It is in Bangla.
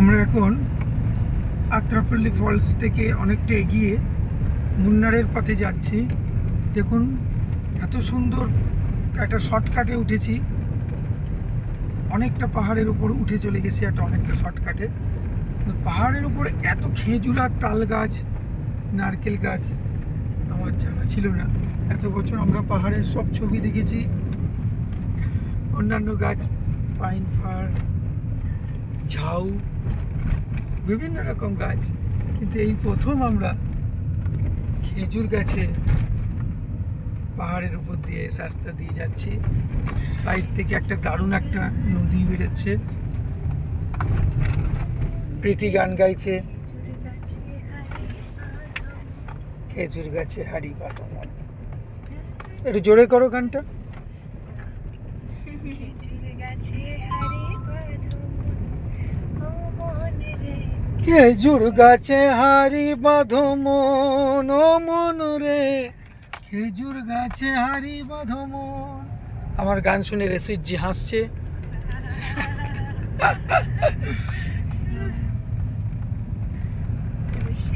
আমরা এখন আত্রাপল্লী ফলস থেকে অনেকটা এগিয়ে মুন্নারের পথে যাচ্ছি। দেখুন এত সুন্দর একটা শর্টকাটে উঠেছি, অনেকটা পাহাড়ের উপর উঠে চলে গেছি একটা অনেকটা শর্টকাটে। পাহাড়ের উপরে এত খেজুর আর তাল গাছ, নারকেল গাছ আমার জানা ছিল না। এত বছর আমরা পাহাড়ের সব ছবি দেখেছি, অন্যান্য গাছ, পাইন ফার, ঝাউ, বিভিন্ন রকম গাছ, কিন্তু এই প্রথম আমরা খেজুর গাছে পাহাড়ের উপর দিয়ে রাস্তা দিয়ে যাচ্ছি। সাইড থেকে একটা দারুণ একটা নদী বেরোচ্ছে, প্রীতি গান গাইছে, খেজুর গাছে হাড়ি বাঁধন। একটু জোরে করো গানটা। খেজুর গাছে হাড়ি বাঁধো মন, ও মন রে, খেজুর গাছে হাড়ি বাঁধো মন। আমার গান শুনে রেসুইজি হাসছে।